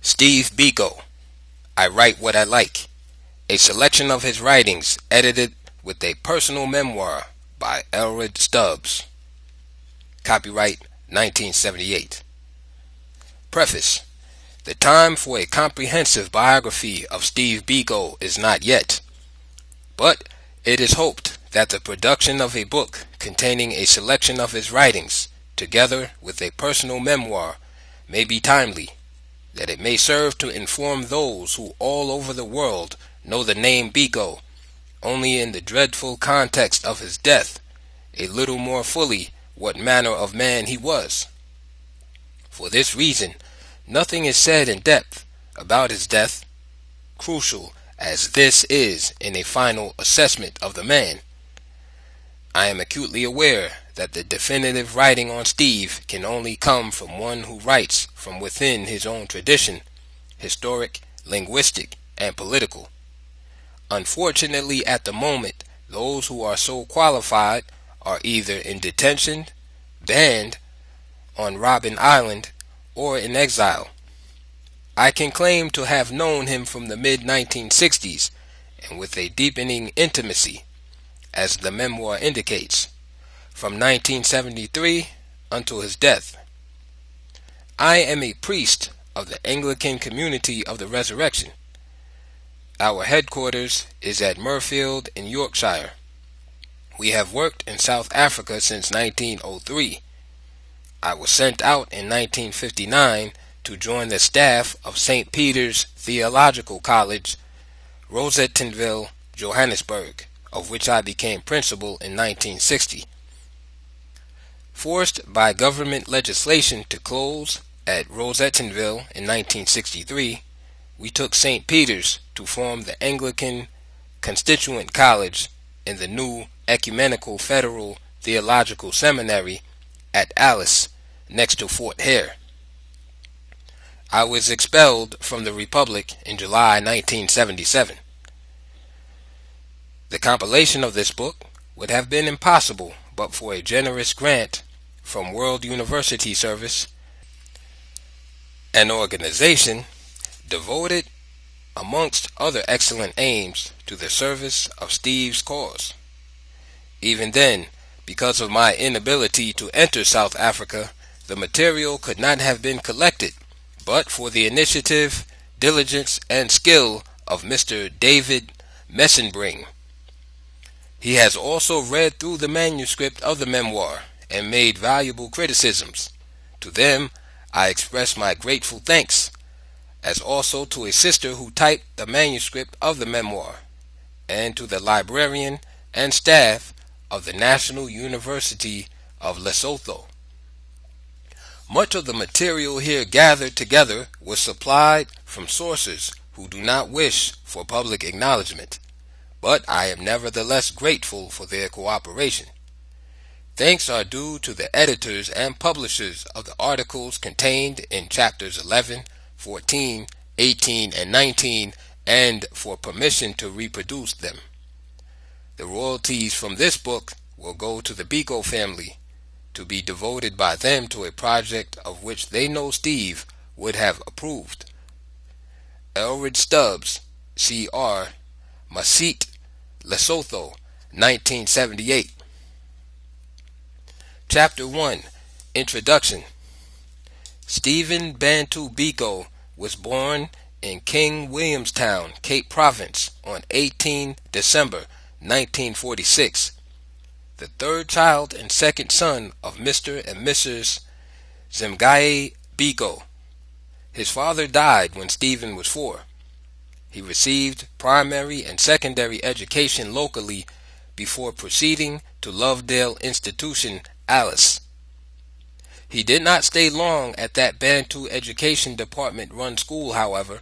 Steve Biko, I Write What I Like, a selection of his writings edited with a personal memoir by Elred Stubbs. Copyright 1978. Preface. The time for a comprehensive biography of Steve Biko is not yet, but it is hoped that the production of a book containing a selection of his writings, together with a personal memoir, may be timely, that it may serve to inform those who all over the world know the name Biko only in the dreadful context of his death, a little more fully what manner of man he was. For this reason, nothing is said in depth about his death, crucial as this is in a final assessment of the man. I am acutely aware that the definitive writing on Steve can only come from one who writes from within his own tradition, historic, linguistic, and political. Unfortunately, at the moment, those who are so qualified are either in detention, banned, on Robben Island, or in exile. I can claim to have known him from the mid-1960s, and with a deepening intimacy, as the memoir indicates, from 1973 until his death. I am a priest of the Anglican Community of the Resurrection. Our headquarters is at Mirfield in Yorkshire. We have worked in South Africa since 1903. I was sent out in 1959 to join the staff of St. Peter's Theological College, Rosettenville, Johannesburg, of which I became principal in 1960. Forced by government legislation to close at Rosettenville in 1963, we took St. Peter's to form the Anglican Constituent College in the new Ecumenical Federal Theological Seminary at Alice, next to Fort Hare. I was expelled from the Republic in July 1977. The compilation of this book would have been impossible but for a generous grant from World University Service, an organization devoted, amongst other excellent aims, to the service of Steve's cause. Even then, because of my inability to enter South Africa, the material could not have been collected, but for the initiative, diligence, and skill of Mr. David Messenbring. He has also read through the manuscript of the memoir and made valuable criticisms. To them, I express my grateful thanks, as also to a sister who typed the manuscript of the memoir, and to the librarian and staff of the National University of Lesotho. Much of the material here gathered together was supplied from sources who do not wish for public acknowledgement, but I am nevertheless grateful for their cooperation. Thanks are due to the editors and publishers of the articles contained in chapters 11, 14, 18, and 19, and for permission to reproduce them. The royalties from this book will go to the Biko family, to be devoted by them to a project of which they know Steve would have approved. Elred Stubbs, C.R., Masit, Lesotho, 1978. Chapter 1. Introduction. Stephen Bantu Biko was born in King Williamstown, Cape Province, on 18 December 1946, the third child and second son of Mr. and Mrs. Zemgaye Biko. His father died when Stephen was 4. He received primary and secondary education locally before proceeding to Lovedale Institution, Alice. He did not stay long at that Bantu Education Department run school, however,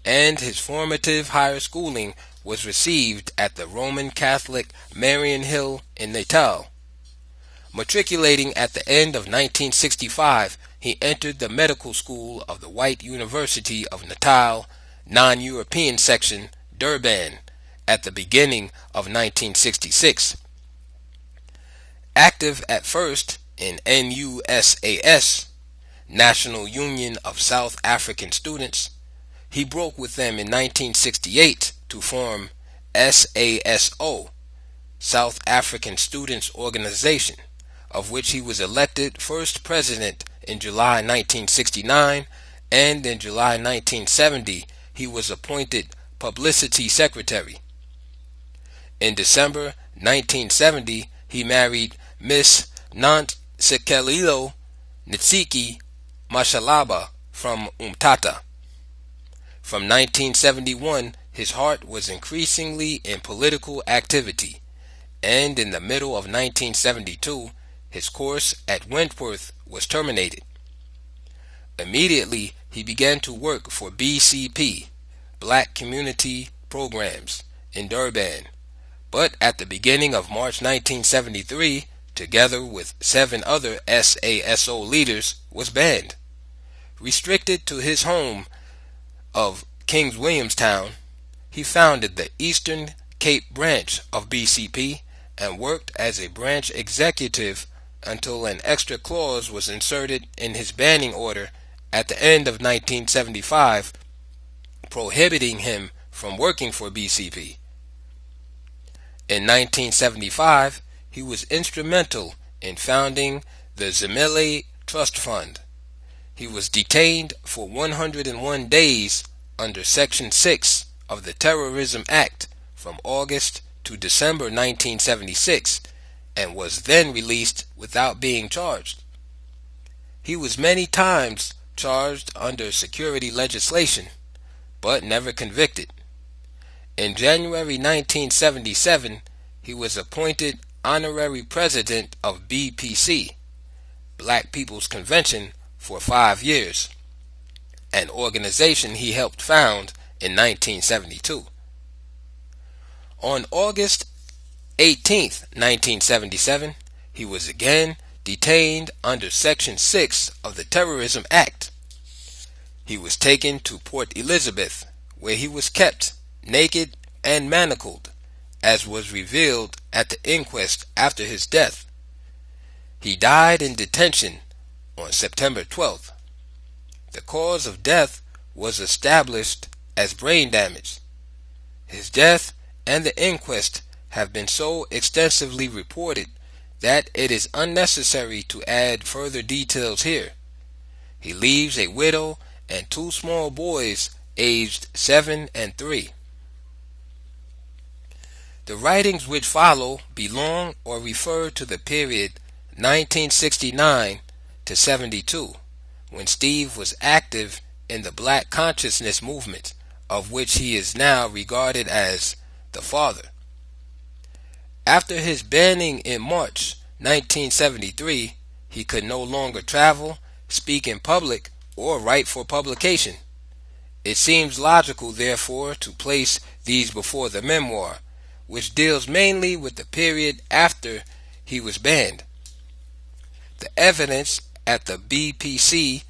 and his formative higher schooling was received at the Roman Catholic Marian Hill in Natal. Matriculating at the end of 1965, he entered the medical school of the White University of Natal, non-European section, Durban, at the beginning of 1966. Active at first in NUSAS, National Union of South African Students, He broke with them in 1968 to form SASO, South African Students Organization, of which he was elected first president in July 1969, and in July 1970 he was appointed publicity secretary. In December 1970 he married Miss Nontsikelelo Ntsiki Mashalaba from Umtata. From 1971 his heart was increasingly in political activity, and in the middle of 1972 his course at Wentworth was terminated. Immediately he began to work for BCP, Black Community Programs, in Durban, but at the beginning of March 1973, together with 7 other SASO leaders, was banned. Restricted to his home of Kings Williamstown, he founded the Eastern Cape branch of BCP and worked as a branch executive until an extra clause was inserted in his banning order at the end of 1975, prohibiting him from working for BCP. In 1975, he was instrumental in founding the Zimele Trust Fund. He was detained for 101 days under Section 6 of the Terrorism Act from August to December 1976, and was then released without being charged. He was many times charged under security legislation, but never convicted. In January 1977, he was appointed honorary president of BPC, Black People's Convention, for 5 years, an organization he helped found in 1972. On August 18, 1977, he was again detained under Section 6 of the Terrorism Act. He was taken to Port Elizabeth, where he was kept naked and manacled, as was revealed at the inquest after his death. He died in detention on September 12th. The cause of death was established as brain damage. His death and the inquest have been so extensively reported that it is unnecessary to add further details here. He leaves a widow and 2 small boys aged 7 and 3. The writings which follow belong or refer to the period 1969 to 72, when Steve was active in the Black consciousness movement, of which he is now regarded as the father. After his banning in March 1973, he could no longer travel, speak in public, or write for publication. It seems logical, therefore, to place these before the memoir, which deals mainly with the period after he was banned. The evidence at the BPC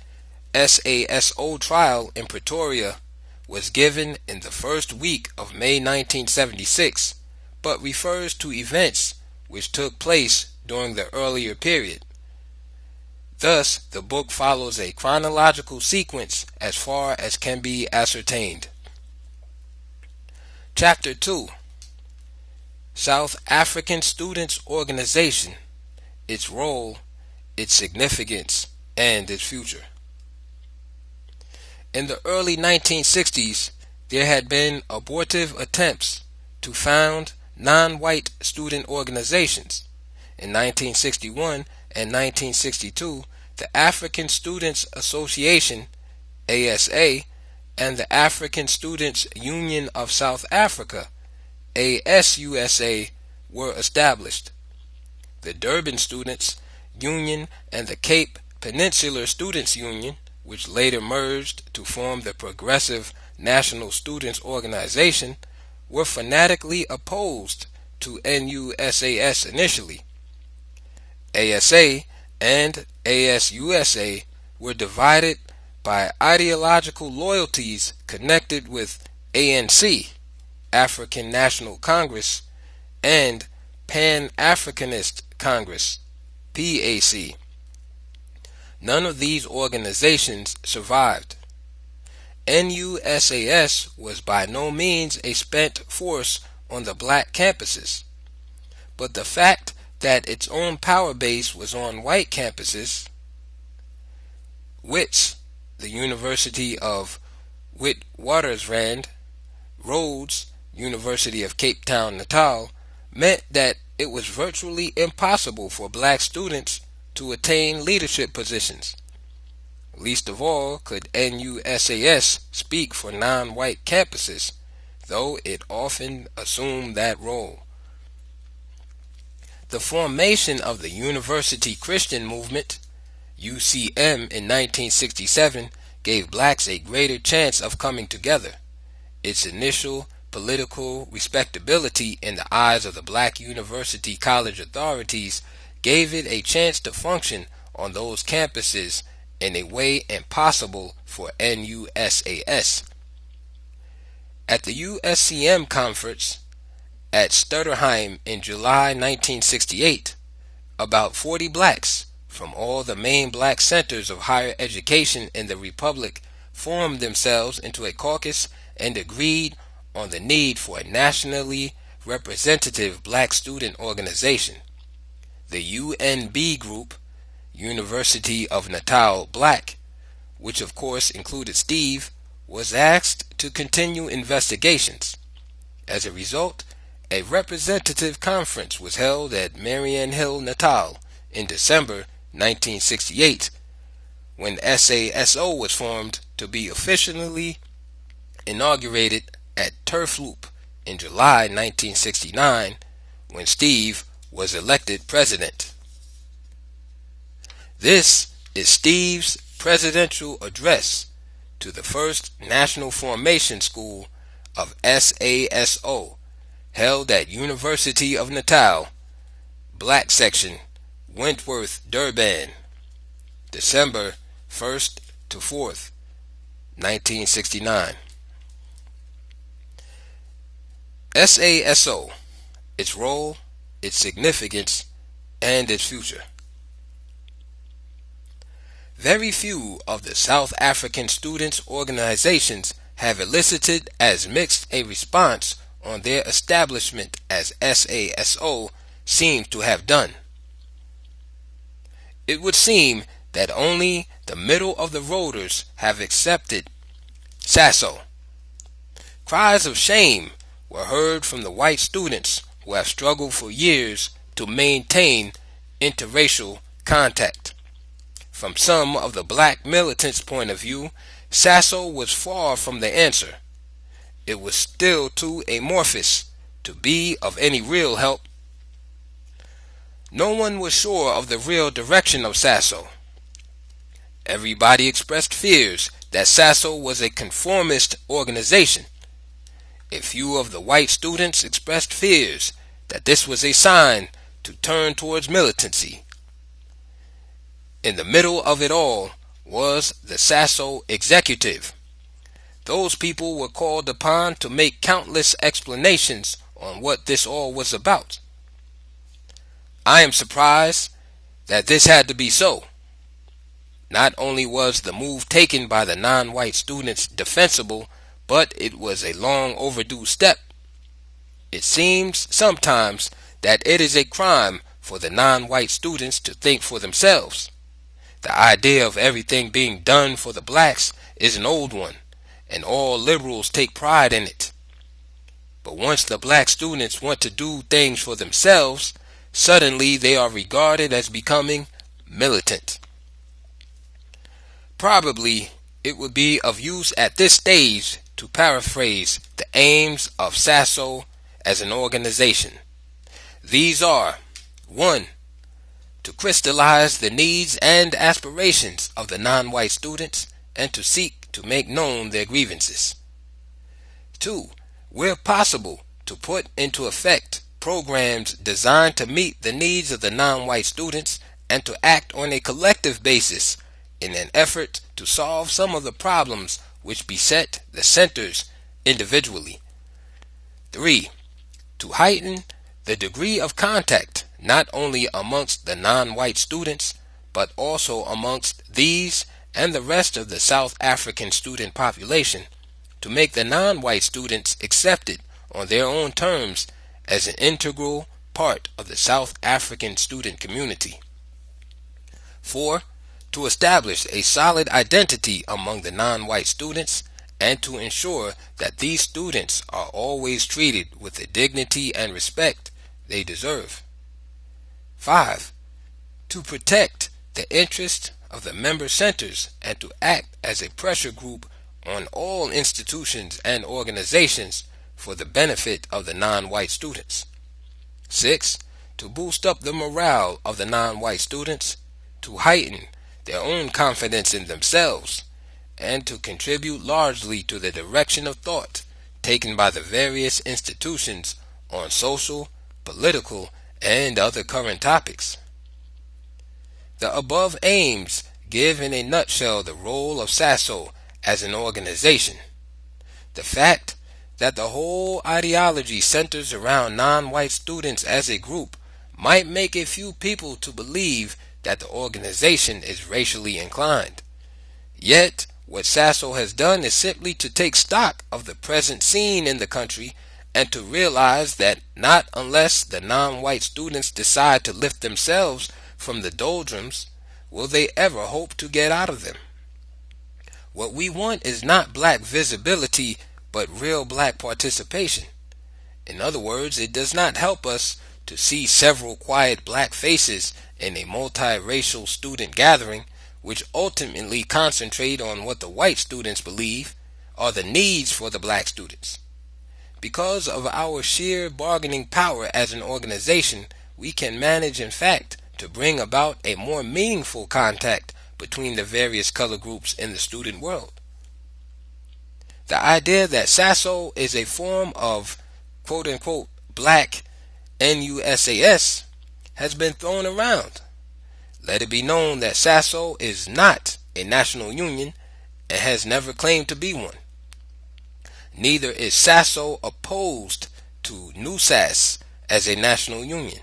SASO trial in Pretoria was given in the first week of May 1976, but refers to events which took place during the earlier period. Thus, the book follows a chronological sequence as far as can be ascertained. Chapter 2: South African Students Organization, its role, its significance, and its future. In the early 1960s, there had been abortive attempts to found non-white student organizations. In 1961 and 1962, the African Students Association, ASA, and the African Students Union of South Africa, ASUSA, were established. The Durban Students Union and the Cape Peninsular Students Union, which later merged to form the Progressive National Students Organization, were fanatically opposed to NUSAS initially. ASA and ASUSA were divided by ideological loyalties connected with ANC, African National Congress, and Pan-Africanist Congress, PAC. None of these organizations survived. NUSAS was by no means a spent force on the black campuses, but the fact that its own power base was on white campuses, WITS, the University of Witwatersrand, Rhodes, University of Cape Town, Natal, meant that it was virtually impossible for black students to attain leadership positions. Least of all could NUSAS speak for non-white campuses, though it often assumed that role. The formation of the University Christian Movement, UCM, in 1967 gave blacks a greater chance of coming together. Its initial political respectability in the eyes of the black university college authorities gave it a chance to function on those campuses in a way impossible for NUSAS. At the USCM conference at Stutterheim in July 1968, about 40 blacks from all the main black centers of higher education in the Republic formed themselves into a caucus and agreed on the need for a nationally representative black student organization. The UNB group, University of Natal Black, which of course included Steve, was asked to continue investigations. As a result, a representative conference was held at Marion Hill, Natal in December 1968, when SASO was formed to be officially inaugurated at Turf Loop in July 1969, when Steve was elected president. This is Steve's presidential address to the first National Formation School of SASO, held at University of Natal, Black Section, Wentworth, Durban, December 1st to 4th, 1969. SASO, its role, its significance, and its future. Very few of the South African students' organizations have elicited as mixed a response on their establishment as SASO seems to have done. It would seem that only the middle-of-the-roaders have accepted SASO. Cries of shame were heard from the white students who have struggled for years to maintain interracial contact. From some of the black militants' point of view, SASO was far from the answer. It was still too amorphous to be of any real help. No one was sure of the real direction of SASO. Everybody expressed fears that SASO was a conformist organization. A few of the white students expressed fears that this was a sign to turn towards militancy. In the middle of it all was the SASO executive. Those people were called upon to make countless explanations on what this all was about. I am surprised that this had to be so. Not only was the move taken by the non-white students defensible, but it was a long overdue step. It seems sometimes that it is a crime for the non-white students to think for themselves. The idea of everything being done for the blacks is an old one, and all liberals take pride in it. But once the black students want to do things for themselves, suddenly they are regarded as becoming militant. Probably it would be of use at this stage to paraphrase the aims of SASO as an organization. These are: 1. To crystallize the needs and aspirations of the non-white students and to seek to make known their grievances. 2. Where possible, to put into effect programs designed to meet the needs of the non-white students and to act on a collective basis in an effort to solve some of the problems which beset the centers individually. 3. To heighten the degree of contact not only amongst the non-white students, but also amongst these and the rest of the South African student population to make the non-white students accepted on their own terms as an integral part of the South African student community. 4. To establish a solid identity among the non-white students and to ensure that these students are always treated with the dignity and respect they deserve. 5. To protect the interest of the member centers and to act as a pressure group on all institutions and organizations for the benefit of the non-white students. 6. To boost up the morale of the non-white students, to heighten their own confidence in themselves, and to contribute largely to the direction of thought taken by the various institutions on social, political, and other current topics. The above aims give in a nutshell the role of SASO as an organization. The fact that the whole ideology centers around non-white students as a group might make a few people to believe that the organization is racially inclined. Yet, what SASO has done is simply to take stock of the present scene in the country and to realize that not unless the non-white students decide to lift themselves from the doldrums will they ever hope to get out of them. What we want is not black visibility, but real black participation. In other words, it does not help us to see several quiet black faces in a multiracial student gathering, which ultimately concentrate on what the white students believe are the needs for the black students. Because of our sheer bargaining power as an organization, we can manage, in fact, to bring about a more meaningful contact between the various color groups in the student world. The idea that SASO is a form of quote-unquote black NUSAS has been thrown around. Let it be known that SASO is not a national union and has never claimed to be one. Neither is SASO opposed to NUSAS as a national union.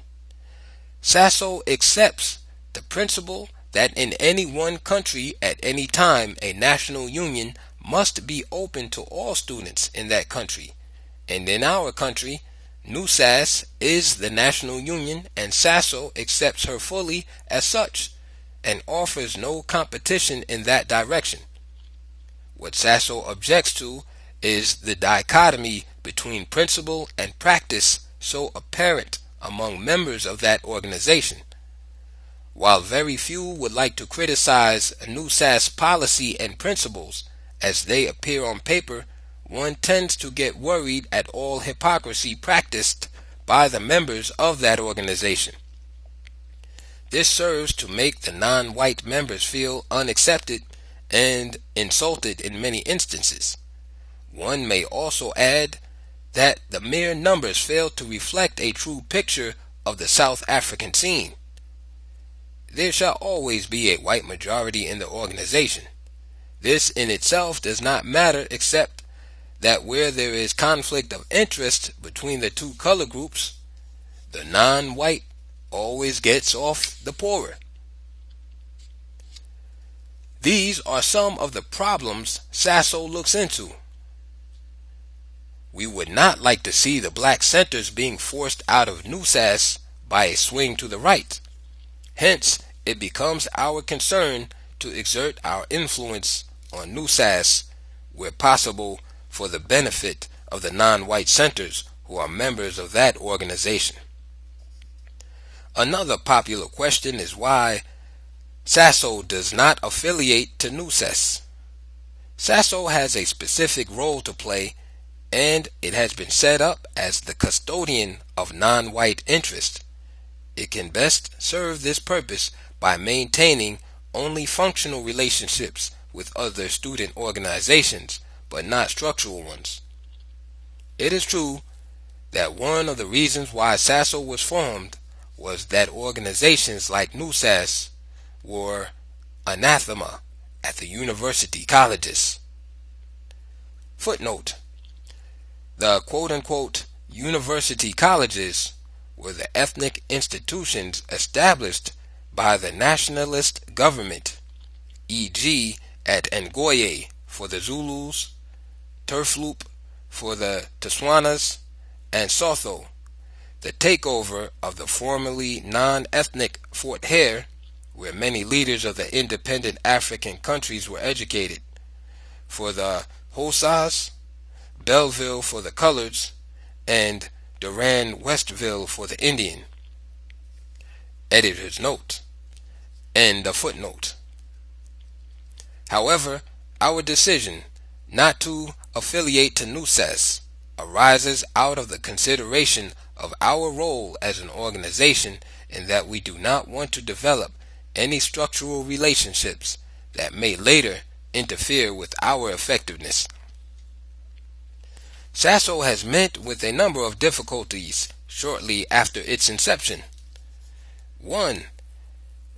SASO accepts the principle that in any one country at any time a national union must be open to all students in that country, and in our country NUSAS is the national union and SASO accepts her fully as such and offers no competition in that direction. What SASO objects to is the dichotomy between principle and practice so apparent among members of that organization. While very few would like to criticize NUSAS policy and principles as they appear on paper, one tends to get worried at all hypocrisy practiced by the members of that organization. This serves to make the non-white members feel unaccepted and insulted in many instances. One may also add that the mere numbers fail to reflect a true picture of the South African scene. There shall always be a white majority in the organization. This in itself does not matter except that where there is conflict of interest between the two color groups, the non-white always gets off the poorer. These are some of the problems SASO looks into. We would not like to see the black centers being forced out of NUSAS by a swing to the right. Hence, it becomes our concern to exert our influence on NUSAS where possible for the benefit of the non-white centers who are members of that organization. Another popular question is why SASO does not affiliate to NUSAS. SASO has a specific role to play, and it has been set up as the custodian of non-white interest. It can best serve this purpose by maintaining only functional relationships with other student organizations, but not structural ones. It is true that one of the reasons why SASO was formed was that organizations like NUSAS were anathema at the university colleges. Footnote: the quote-unquote university colleges were the ethnic institutions established by the nationalist government, e.g., at Ngoye for the Zulus, Turfloop for the Tswanas, and Sotho, the takeover of the formerly non-ethnic Fort Hare, where many leaders of the independent African countries were educated, for the Hossas, Belleville for the Coloreds, and Durand-Westville for the Indian. Editor's note. End of footnote. However, our decision not to affiliate to NUSAS arises out of the consideration of our role as an organization, in that we do not want to develop any structural relationships that may later interfere with our effectiveness. SASO has met with a number of difficulties shortly after its inception. 1.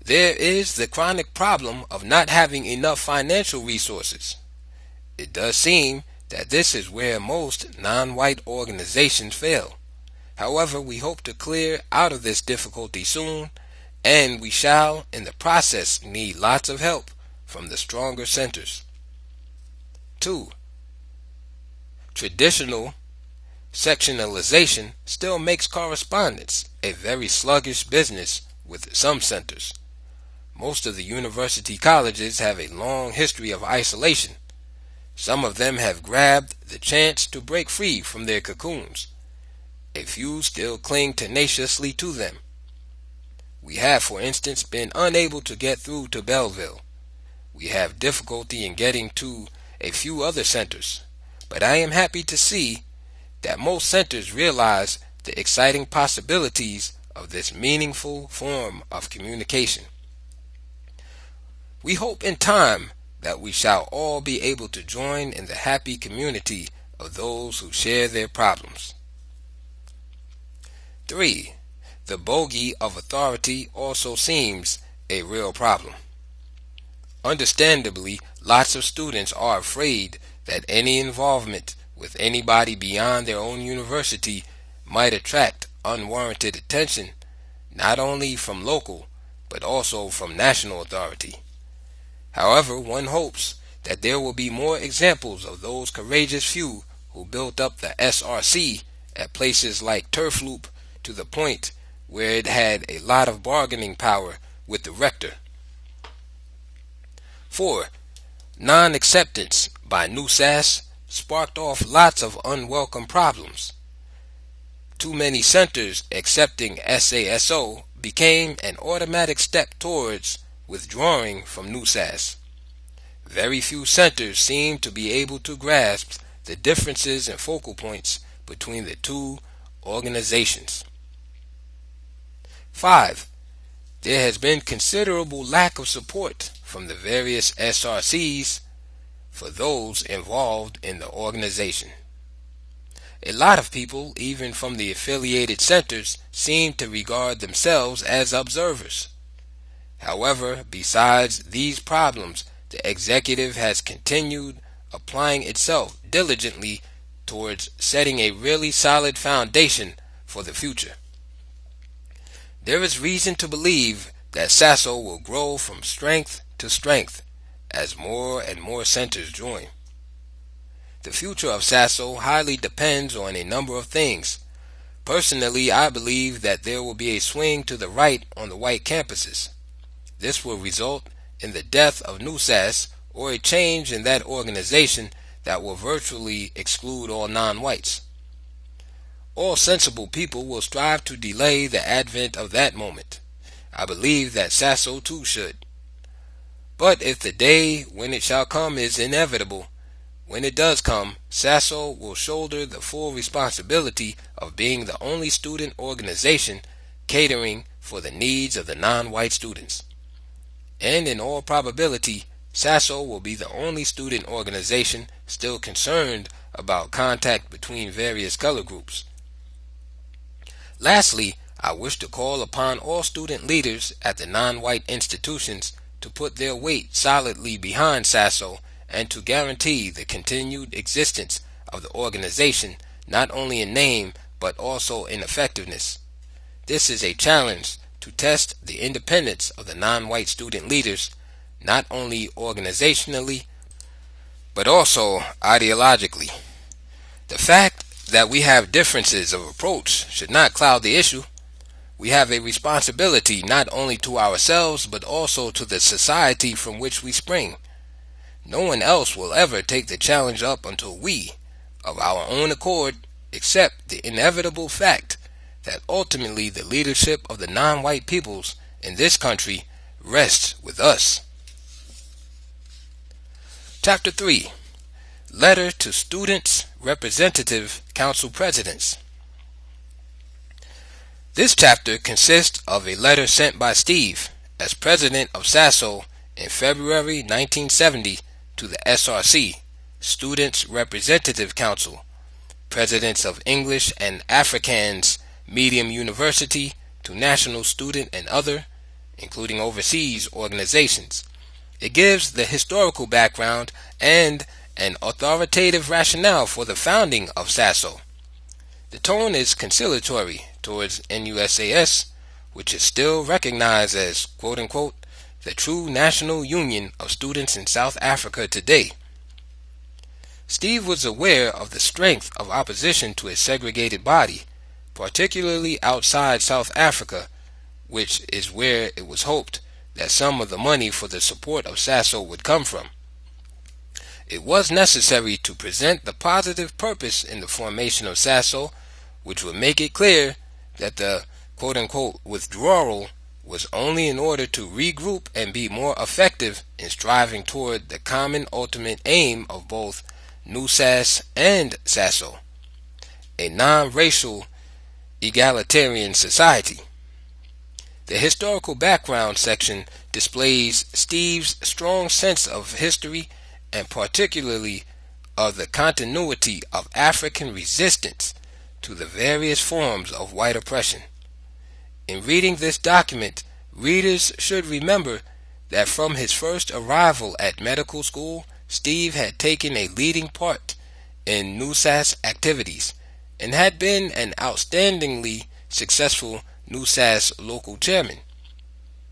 There is the chronic problem of not having enough financial resources. It does seem that this is where most non-white organizations fail. However, we hope to clear out of this difficulty soon, and we shall in the process need lots of help from the stronger centers. 2. Traditional sectionalization still makes correspondence a very sluggish business with some centers. Most of the university colleges have a long history of isolation. Some of them have grabbed the chance to break free from their cocoons. A few still cling tenaciously to them. We have, for instance, been unable to get through to Belleville. We have difficulty in getting to a few other centers, but I am happy to see that most centers realize the exciting possibilities of this meaningful form of communication. We hope in time that we shall all be able to join in the happy community of those who share their problems. 3. The bogey of authority also seems a real problem. Understandably, lots of students are afraid that any involvement with anybody beyond their own university might attract unwarranted attention, not only from local, but also from national authority. However, one hopes that there will be more examples of those courageous few who built up the SRC at places like Turfloop to the point where it had a lot of bargaining power with the rector. 4. Non-acceptance by NUSAS sparked off lots of unwelcome problems. Too many centers accepting SASO became an automatic step towards withdrawing from NUSAS. Very few centers seem to be able to grasp the differences and focal points between the two organizations. 5. There has been considerable lack of support from the various SRCs for those involved in the organization. A lot of people, even from the affiliated centers, seem to regard themselves as observers. However, besides these problems, the executive has continued applying itself diligently towards setting a really solid foundation for the future. There is reason to believe that SASO will grow from strength to strength as more and more centers join. The future of SASO highly depends on a number of things. Personally, I believe that there will be a swing to the right on the white campuses. This will result in the death of NUSAS, or a change in that organization that will virtually exclude all non-whites. All sensible people will strive to delay the advent of that moment. I believe that SASO too should. But if the day when it shall come is inevitable, when it does come, SASO will shoulder the full responsibility of being the only student organization catering for the needs of the non-white students. And in all probability, SASO will be the only student organization still concerned about contact between various color groups. Lastly, I wish to call upon all student leaders at the non-white institutions to put their weight solidly behind SASO and to guarantee the continued existence of the organization, not only in name but also in effectiveness. This is a challenge to test the independence of the non-white student leaders, not only organizationally, but also ideologically. The fact that we have differences of approach should not cloud the issue. We have a responsibility not only to ourselves, but also to the society from which we spring. No one else will ever take the challenge up until we, of our own accord, accept the inevitable fact that ultimately the leadership of the non-white peoples in this country rests with us. Chapter 3. Letter to Students' Representative Council Presidents. This chapter consists of a letter sent by Steve as president of SASO in February 1970 to the SRC, Students' Representative Council, presidents of English and Afrikaans Medium University, to national student and other, including overseas organizations. It gives the historical background and an authoritative rationale for the founding of SASO. The tone is conciliatory towards NUSAS, which is still recognized as, quote-unquote, the true national union of students in South Africa today. Steve was aware of the strength of opposition to a segregated body, particularly outside South Africa, which is where it was hoped that some of the money for the support of SASO would come from. It was necessary to present the positive purpose in the formation of SASO, which would make it clear that the quote-unquote withdrawal was only in order to regroup and be more effective in striving toward the common ultimate aim of both NUSAS and SASO, a non-racial egalitarian society. The historical background section displays Steve's strong sense of history and particularly of the continuity of African resistance to the various forms of white oppression. In reading this document, readers should remember that from his first arrival at medical school, Steve had taken a leading part in NUSAS activities and had been an outstandingly successful NUSAS local chairman.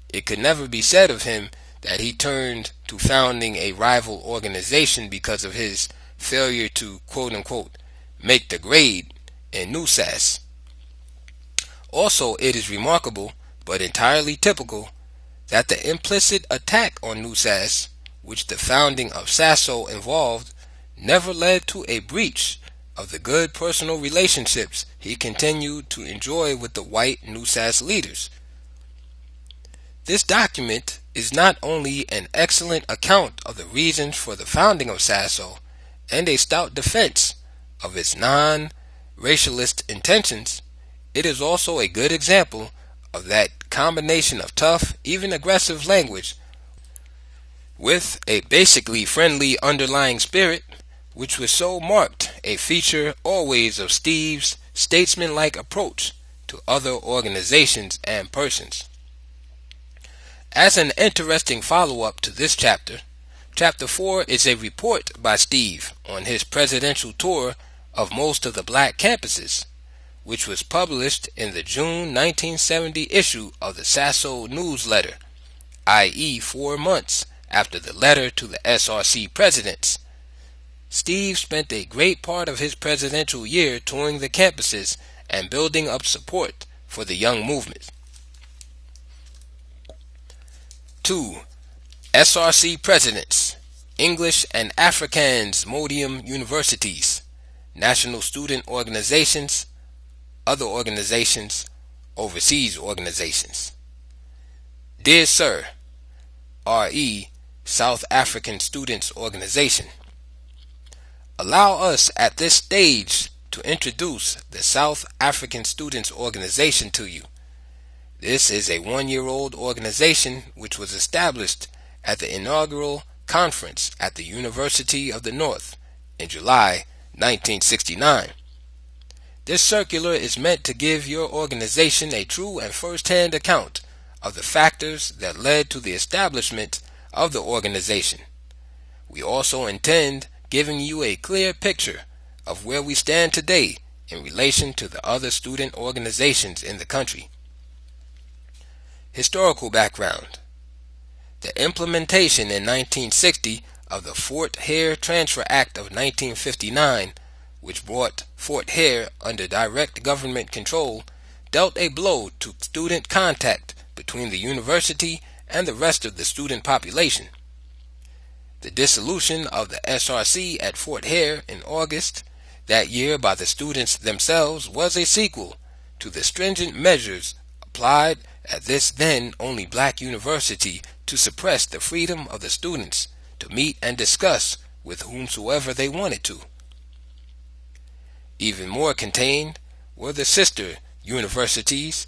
It could never be said of him that he turned to founding a rival organization because of his failure to quote-unquote make the grade in NUSAS. Also, it is remarkable, but entirely typical, that the implicit attack on NUSAS, which the founding of SASO involved, never led to a breach of the good personal relationships he continued to enjoy with the white NUSAS leaders. This document is not only an excellent account of the reasons for the founding of SASO and a stout defense of its non-racialist intentions, it is also a good example of that combination of tough, even aggressive language with a basically friendly underlying spirit, which was so marked a feature always of Steve's statesman-like approach to other organizations and persons. As an interesting follow-up to this chapter, Chapter 4 is a report by Steve on his presidential tour of most of the black campuses, which was published in the June 1970 issue of the SASO newsletter, i.e. 4 months after the letter to the SRC presidents. Steve spent a great part of his presidential year touring the campuses and building up support for the young movement. 2. SRC Presidents, English and Afrikaans Medium Universities, National Student Organizations, other organizations, overseas organizations. Dear Sir, RE, South African Students Organization. Allow us at this stage to introduce the South African Students Organization to you. This is a 1-year-old organization which was established at the inaugural conference at the University of the North in July 1969. This circular is meant to give your organization a true and first-hand account of the factors that led to the establishment of the organization. We also intend giving you a clear picture of where we stand today in relation to the other student organizations in the country. Historical background. The implementation in 1960 of the Fort Hare Transfer Act of 1959, which brought Fort Hare under direct government control, dealt a blow to student contact between the university and the rest of the student population. The dissolution of the SRC at Fort Hare in August that year by the students themselves was a sequel to the stringent measures applied at this then only black university to suppress the freedom of the students to meet and discuss with whomsoever they wanted to. Even more contained were the sister universities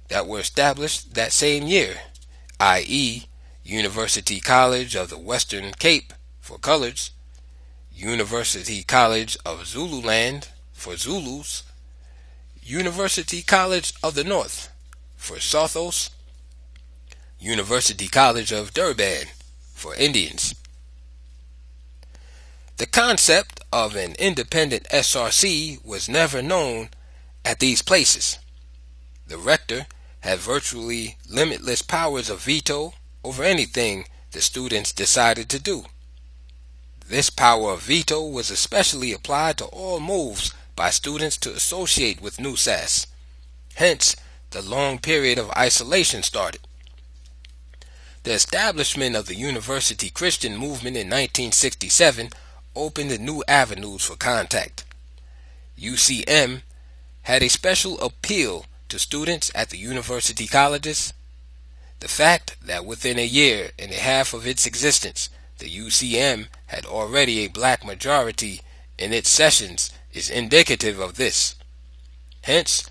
that were established that same year, i.e., University College of the Western Cape for coloreds, University College of Zululand for Zulus, University College of the North for Sothos, University College of Durban for Indians. The concept of an independent SRC was never known at these places. The rector had virtually limitless powers of veto over anything the students decided to do. This power of veto was especially applied to all moves by students to associate with NUSAS. Hence, the long period of isolation started. The establishment of the University Christian movement in 1967 opened new avenues for contact. UCM had a special appeal to students at the university colleges. The fact that within a year and a half of its existence, the UCM had already a black majority in its sessions is indicative of this. Hence,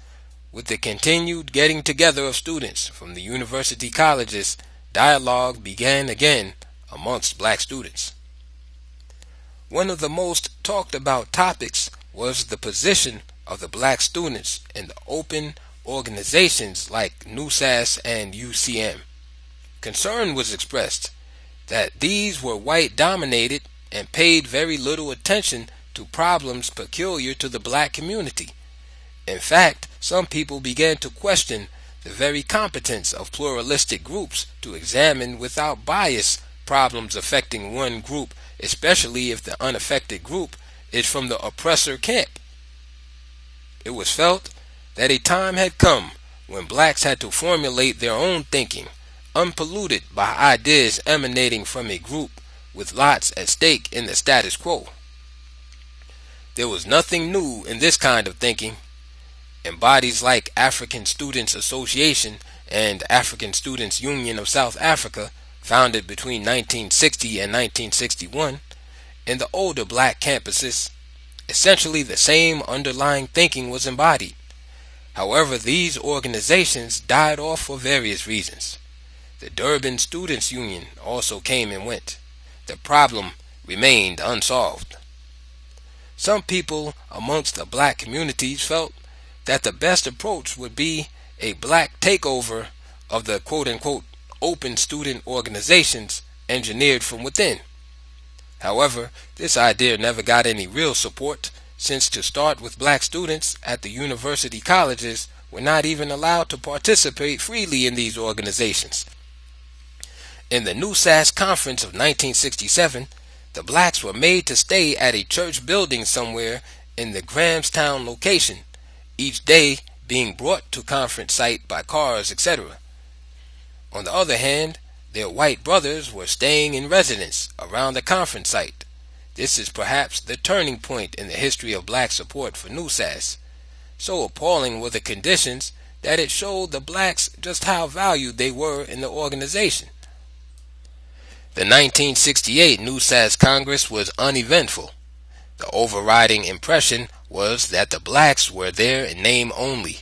with the continued getting together of students from the university colleges, dialogue began again amongst black students. One of the most talked about topics was the position of the black students in the open organizations like NUSAS and UCM. Concern was expressed that these were white dominated and paid very little attention to problems peculiar to the black community. In fact, some people began to question the very competence of pluralistic groups to examine without bias problems affecting one group, especially if the unaffected group is from the oppressor camp. It was felt that a time had come when blacks had to formulate their own thinking, unpolluted by ideas emanating from a group with lots at stake in the status quo. There was nothing new in this kind of thinking, and bodies like African Students Association and African Students Union of South Africa, founded between 1960 and 1961, in the older black campuses, essentially the same underlying thinking was embodied. However, these organizations died off for various reasons. The Durban Students Union also came and went. The problem remained unsolved. Some people amongst the black communities felt that the best approach would be a black takeover of the quote-unquote open student organizations engineered from within. However, this idea never got any real support, since to start with, black students at the university colleges were not even allowed to participate freely in these organizations. In the NUSAS conference of 1967, the blacks were made to stay at a church building somewhere in the Grahamstown location, each day being brought to conference site by cars, etc. On the other hand, their white brothers were staying in residence around the conference site. This is perhaps the turning point in the history of black support for NUSAS. So appalling were the conditions that it showed the blacks just how valued they were in the organization. The 1968 NUSAS Congress was uneventful. The overriding impression was that the blacks were there in name only.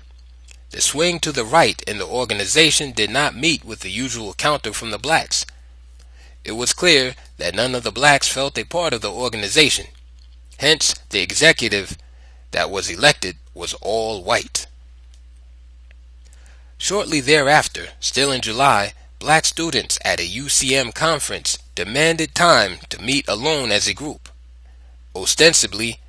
The swing to the right in the organization did not meet with the usual counter from the blacks. It was clear that none of the blacks felt a part of the organization. Hence, the executive that was elected was all white. Shortly thereafter, still in July, black students at a UCM conference demanded time to meet alone as a group. Ostensibly,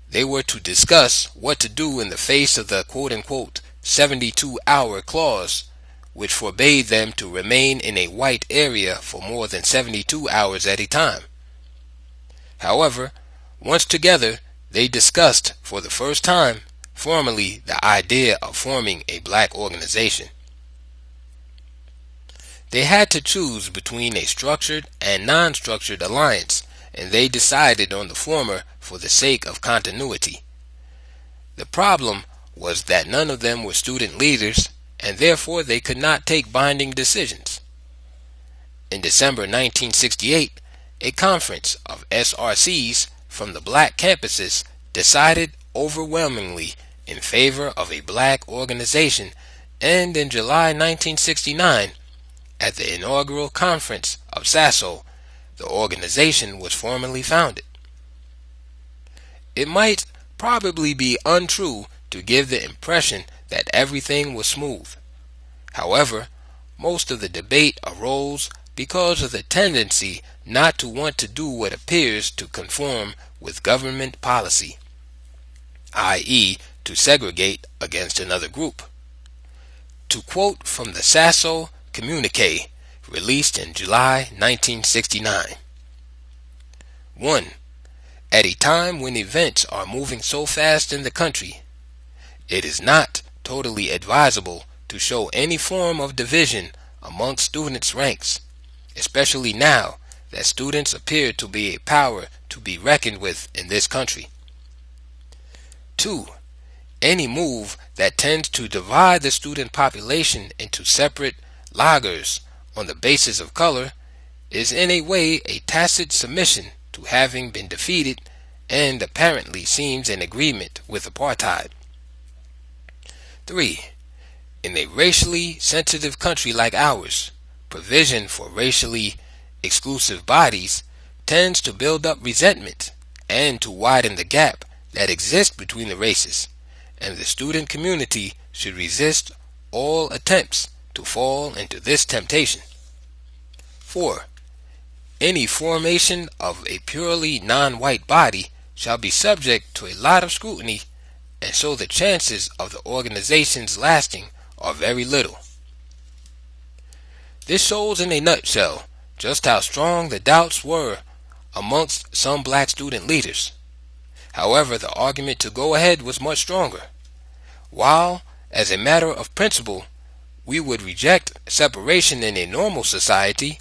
they were to discuss what to do in the face of the quote-unquote 72-hour clause, which forbade them to remain in a white area for more than 72 hours at a time. However, once together, they discussed for the first time formally the idea of forming a black organization. They had to choose between a structured and non-structured alliance, and they decided on the former for the sake of continuity. The problem was that none of them were student leaders, and therefore they could not take binding decisions. In December 1968, a conference of SRCs from the black campuses decided overwhelmingly in favor of a black organization, and in July 1969, at the inaugural conference of SASO, the organization was formally founded. It might probably be untrue to give the impression that everything was smooth. However, most of the debate arose because of the tendency not to want to do what appears to conform with government policy, i.e., to segregate against another group. To quote from the SASO communique released in July 1969, 1. At a time when events are moving so fast in the country, it is not totally advisable to show any form of division amongst students' ranks, especially now that students appear to be a power to be reckoned with in this country. 2. Any move that tends to divide the student population into separate lagers on the basis of color is in a way a tacit submission to having been defeated, and apparently seems in agreement with apartheid. 3. In a racially sensitive country like ours, provision for racially exclusive bodies tends to build up resentment and to widen the gap that exists between the races, and the student community should resist all attempts to fall into this temptation. 4. Any formation of a purely non-white body shall be subject to a lot of scrutiny, and so the chances of the organization's lasting are very little. This shows in a nutshell just how strong the doubts were amongst some black student leaders. However, the argument to go ahead was much stronger. While, as a matter of principle, we would reject separation in a normal society,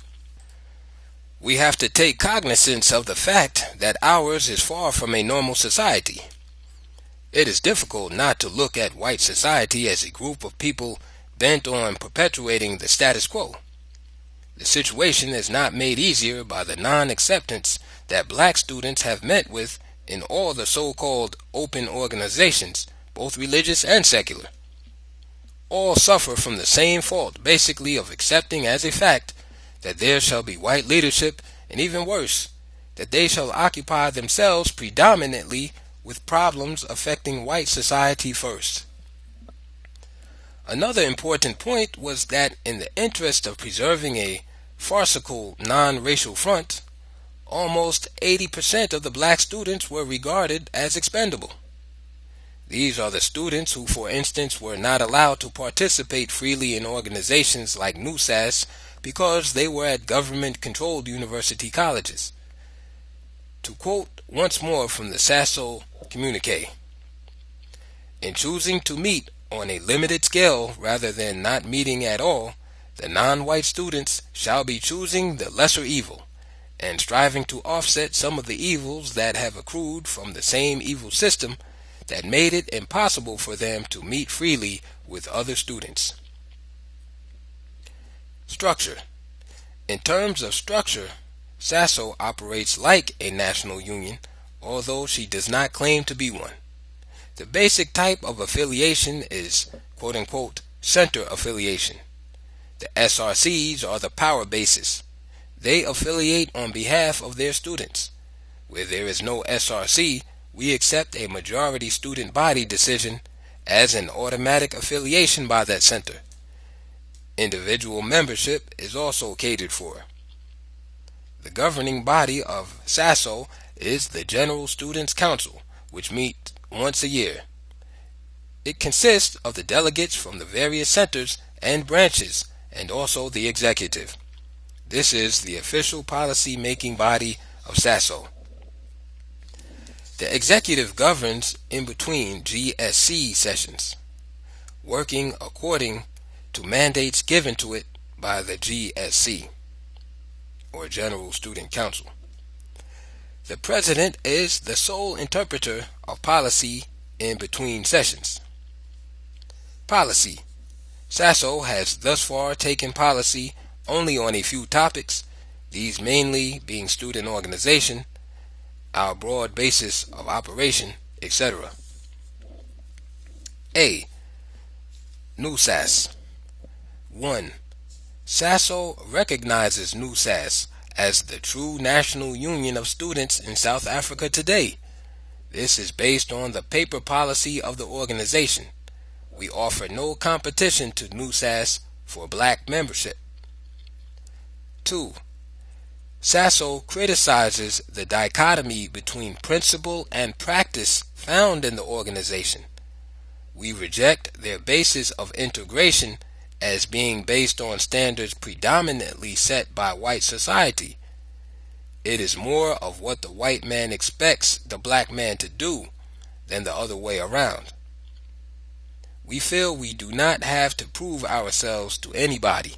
we have to take cognizance of the fact that ours is far from a normal society. It is difficult not to look at white society as a group of people bent on perpetuating the status quo. The situation is not made easier by the non-acceptance that black students have met with in all the so-called open organizations, both religious and secular. All suffer from the same fault, basically, of accepting as a fact that there shall be white leadership, and even worse, that they shall occupy themselves predominantly with problems affecting white society first. Another important point was that in the interest of preserving a farcical non-racial front, almost 80% of the black students were regarded as expendable. These are the students who, for instance, were not allowed to participate freely in organizations like NUSAS because they were at government-controlled university colleges. To quote once more from the SASO communique, in choosing to meet on a limited scale rather than not meeting at all, the non-white students shall be choosing the lesser evil and striving to offset some of the evils that have accrued from the same evil system that made it impossible for them to meet freely with other students. Structure. In terms of structure, SASO operates like a national union, although she does not claim to be one. The basic type of affiliation is quote-unquote center affiliation. The SRCs are the power bases. They affiliate on behalf of their students. Where there is no SRC, we accept a majority student body decision as an automatic affiliation by that center. Individual membership is also catered for. The governing body of SASO is the General Students' Council, which meets once a year. It consists of the delegates from the various centers and branches, and also the executive. This is the official policy-making body of SASO. The executive governs in between GSC sessions, working according to mandates given to it by the GSC, or General Student Council. The president is the sole interpreter of policy in between sessions. Policy. SASO has thus far taken policy only on a few topics, these mainly being student organization, our broad basis of operation, etc. A. NUSAS. 1. SASO recognizes NUSAS as the true national union of students in South Africa today. This is based on the paper policy of the organization. We offer no competition to NUSAS for black membership. 2. SASO criticizes the dichotomy between principle and practice found in the organization. We reject their basis of integration as being based on standards predominantly set by white society. It is more of what the white man expects the black man to do than the other way around. We feel we do not have to prove ourselves to anybody.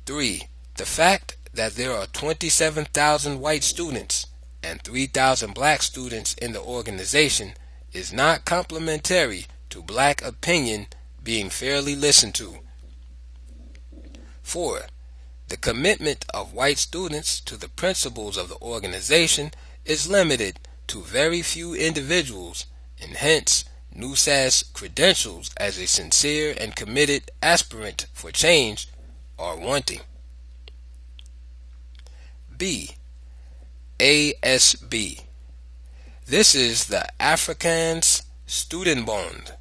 3. The fact that there are 27,000 white students and 3,000 black students in the organization is not complementary to black opinion being fairly listened to. 4. The commitment of white students to the principles of the organization is limited to very few individuals, and hence NUSAS credentials as a sincere and committed aspirant for change are wanting. B. ASB. This is the Afrikaans Studenbond,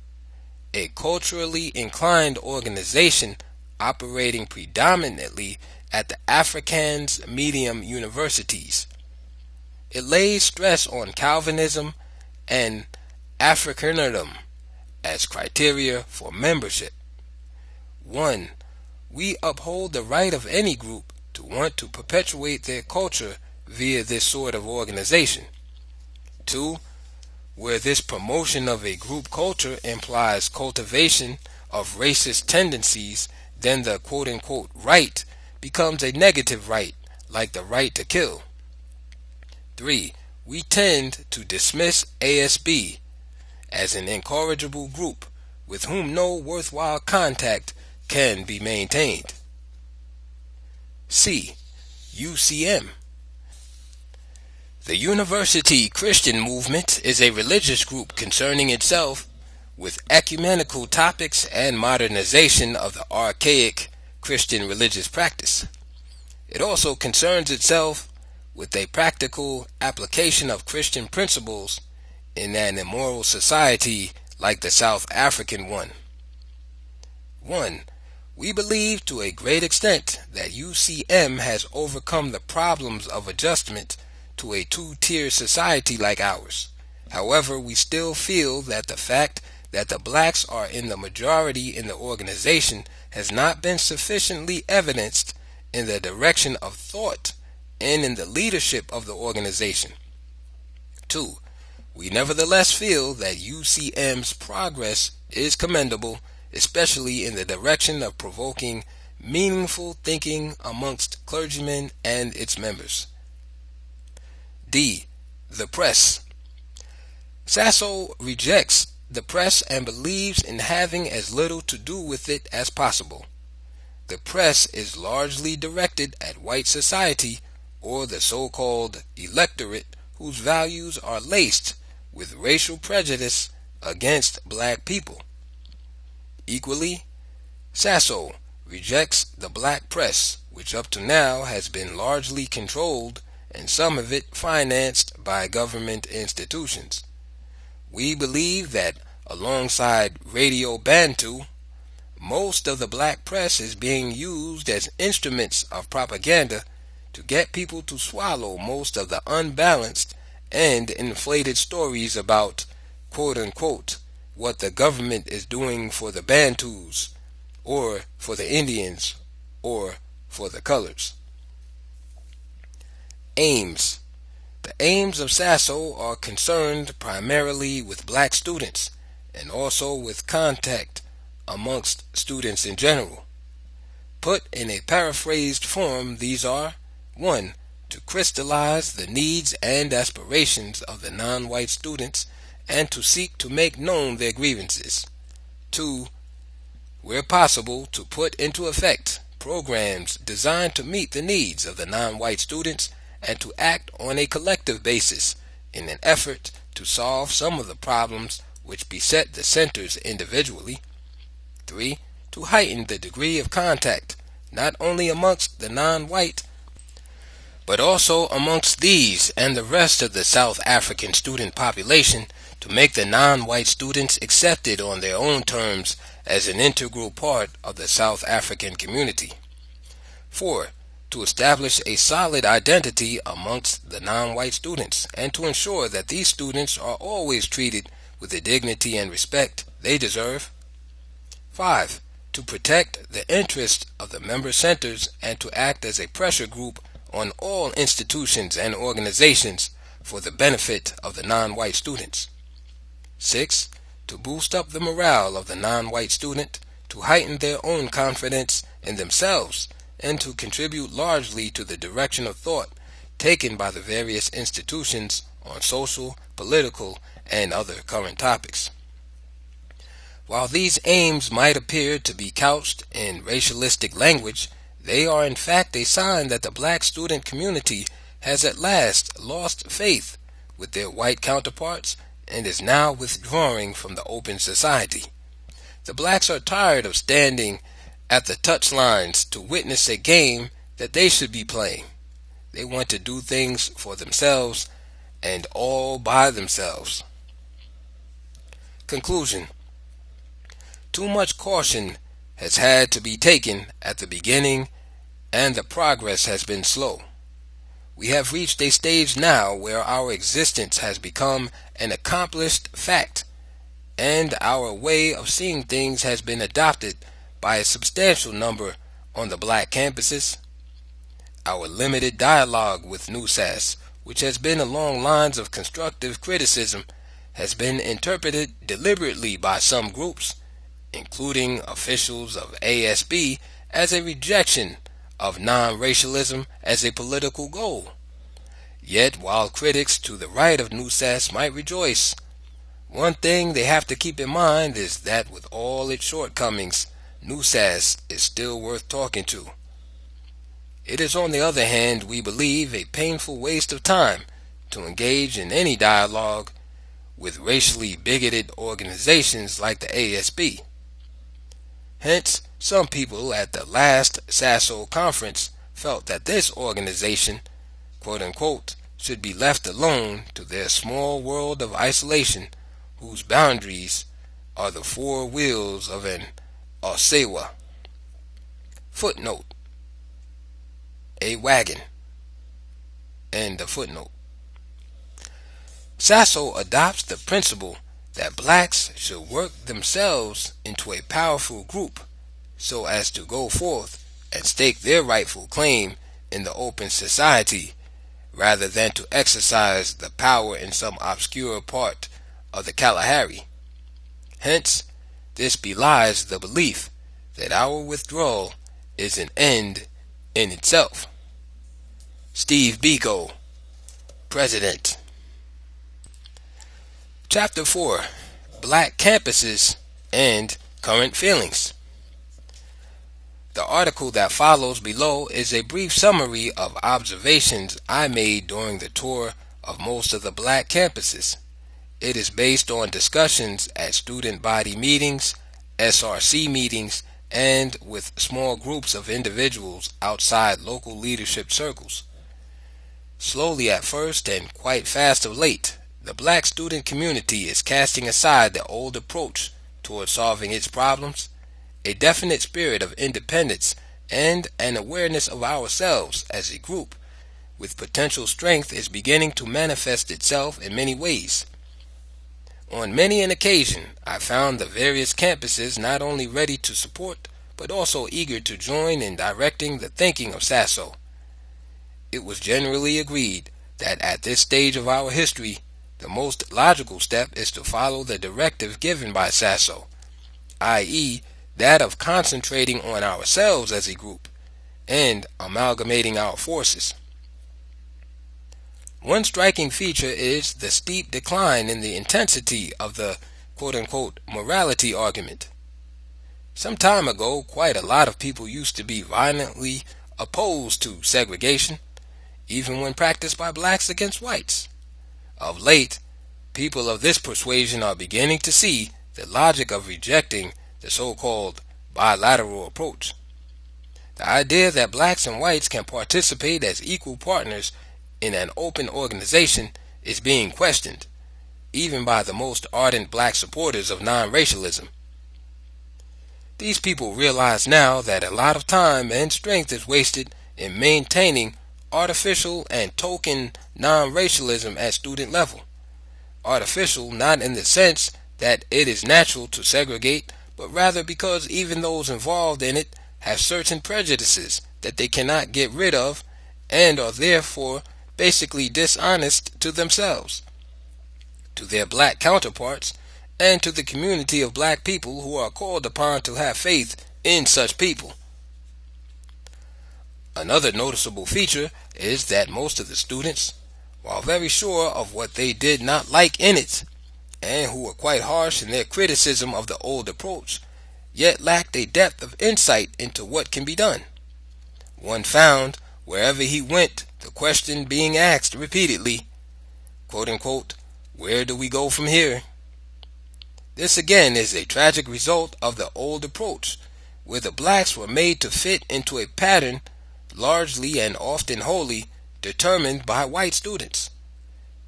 a culturally inclined organization operating predominantly at the Afrikaans medium universities. It lays stress on Calvinism and Afrikanerdom as criteria for membership. 1. We uphold the right of any group to want to perpetuate their culture via this sort of organization. 2. Where this promotion of a group culture implies cultivation of racist tendencies, then the quote-unquote right becomes a negative right, like the right to kill. 3. We tend to dismiss ASB as an incorrigible group with whom no worthwhile contact can be maintained. C. UCM. The University Christian Movement is a religious group concerning itself with ecumenical topics and modernization of the archaic Christian religious practice. It also concerns itself with a practical application of Christian principles in an immoral society like the South African one. 1. We believe to a great extent that UCM has overcome the problems of adjustment to a two-tier society like ours. However, we still feel that the fact that the blacks are in the majority in the organization has not been sufficiently evidenced in the direction of thought and in the leadership of the organization. 2. We nevertheless feel that UCM's progress is commendable, especially in the direction of provoking meaningful thinking amongst clergymen and its members. D. The press. SASO rejects the press and believes in having as little to do with it as possible. The press is largely directed at white society, or the so-called electorate, whose values are laced with racial prejudice against black people. Equally, SASO rejects the black press, which up to now has been largely controlled and some of it financed by government institutions. We believe that alongside Radio Bantu, most of the black press is being used as instruments of propaganda to get people to swallow most of the unbalanced and inflated stories about, quote-unquote, what the government is doing for the Bantus, or for the Indians, or for the colors. Aims. The aims of SASO are concerned primarily with black students and also with contact amongst students in general. Put in a paraphrased form, these are: 1. To crystallize the needs and aspirations of the non-white students and to seek to make known their grievances. 2. Where possible, to put into effect programs designed to meet the needs of the non-white students and to act on a collective basis in an effort to solve some of the problems which beset the centers individually. 3. To heighten the degree of contact not only amongst the non-white but also amongst these and the rest of the South African student population, to make the non-white students accepted on their own terms as an integral part of the South African community. 4. To establish a solid identity amongst the non-white students and to ensure that these students are always treated with the dignity and respect they deserve. 5. To protect the interests of the member centers and to act as a pressure group on all institutions and organizations for the benefit of the non-white students. 6. To boost up the morale of the non-white student, to heighten their own confidence in themselves, and to contribute largely to the direction of thought taken by the various institutions on social, political, and other current topics. While these aims might appear to be couched in racialistic language, they are in fact a sign that the black student community has at last lost faith with their white counterparts and is now withdrawing from the open society. The blacks are tired of standing at the touchlines to witness a game that they should be playing. They want to do things for themselves and all by themselves. Conclusion. Too much caution has had to be taken at the beginning, and the progress has been slow. We have reached a stage now where our existence has become an accomplished fact, and our way of seeing things has been adopted by a substantial number on the black campuses. Our limited dialogue with NUSAS, which has been along lines of constructive criticism, has been interpreted deliberately by some groups, including officials of ASB, as a rejection of non-racialism as a political goal. Yet, while critics to the right of NUSAS might rejoice, one thing they have to keep in mind is that with all its shortcomings, NUSAS is still worth talking to. It is, on the other hand, we believe, a painful waste of time to engage in any dialogue with racially bigoted organizations like the ASB. Hence, some people at the last SASO conference felt that this organization, quote-unquote, should be left alone to their small world of isolation, whose boundaries are the four wheels of an Osewa. Footnote: a wagon. End of footnote. SASO adopts the principle that blacks should work themselves into a powerful group so as to go forth and stake their rightful claim in the open society, rather than to exercise the power in some obscure part of the Kalahari. Hence, this belies the belief that our withdrawal is an end in itself. Steve Biko, President. Chapter 4. Black Campuses and Current Feelings. The article that follows below is a brief summary of observations I made during the tour of most of the black campuses. It is based on discussions at student body meetings, SRC meetings, and with small groups of individuals outside local leadership circles. Slowly at first and quite fast of late, the black student community is casting aside the old approach toward solving its problems. A definite spirit of independence and an awareness of ourselves as a group with potential strength is beginning to manifest itself in many ways. On many an occasion, I found the various campuses not only ready to support, but also eager to join in directing the thinking of Sasso. It was generally agreed that at this stage of our history, the most logical step is to follow the directive given by Sasso, i.e., that of concentrating on ourselves as a group and amalgamating our forces. One striking feature is the steep decline in the intensity of the quote-unquote morality argument. Some time ago, quite a lot of people used to be violently opposed to segregation, even when practiced by blacks against whites. Of late, people of this persuasion are beginning to see the logic of rejecting the so-called bilateral approach. The idea that blacks and whites can participate as equal partners in an open organization is being questioned, even by the most ardent black supporters of non-racialism. These people realize now that a lot of time and strength is wasted in maintaining artificial and token non-racialism at student level. Artificial not in the sense that it is natural to segregate, but rather because even those involved in it have certain prejudices that they cannot get rid of and are therefore basically dishonest to themselves, to their black counterparts, and to the community of black people who are called upon to have faith in such people. Another noticeable feature is that most of the students, while very sure of what they did not like in it, and who were quite harsh in their criticism of the old approach, yet lacked a depth of insight into what can be done. One found, wherever he went, the question being asked repeatedly, quote-unquote, "Where do we go from here?" This again is a tragic result of the old approach, where the blacks were made to fit into a pattern largely and often wholly determined by white students.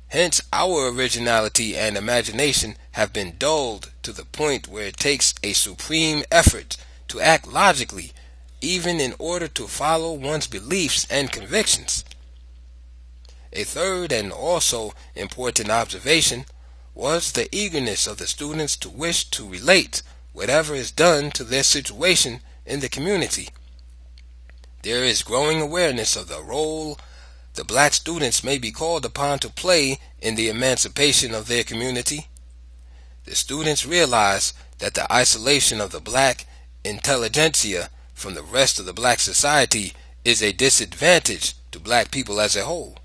Hence, our originality and imagination have been dulled to the point where it takes a supreme effort to act logically, even in order to follow one's beliefs and convictions. A third and also important observation was the eagerness of the students to wish to relate whatever is done to their situation in the community. There is growing awareness of the role the black students may be called upon to play in the emancipation of their community. The students realize that the isolation of the black intelligentsia from the rest of the black society is a disadvantage to black people as a whole.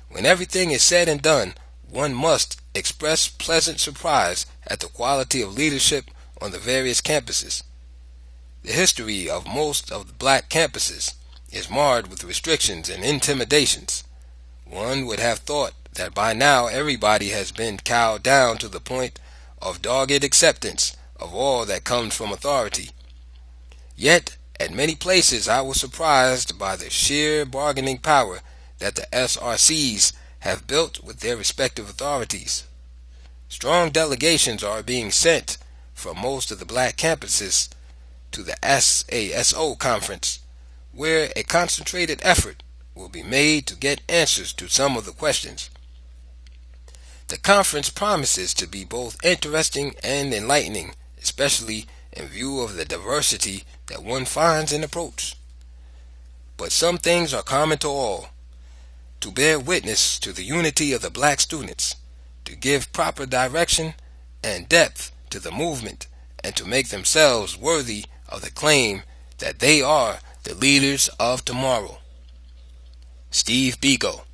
When everything is said and done, one must express pleasant surprise at the quality of leadership on the various campuses. The history of most of the black campuses is marred with restrictions and intimidations. One would have thought that by now everybody has been cowed down to the point of dogged acceptance of all that comes from authority. Yet, at many places I was surprised by the sheer bargaining power that the SRCs have built with their respective authorities. Strong delegations are being sent from most of the black campuses to the SASO conference, where a concentrated effort will be made to get answers to some of the questions. The conference promises to be both interesting and enlightening, especially in view of the diversity that one finds in approach. But some things are common to all: to bear witness to the unity of the black students, to give proper direction and depth to the movement, and to make themselves worthy of the claim that they are the leaders of tomorrow. Steve Biko.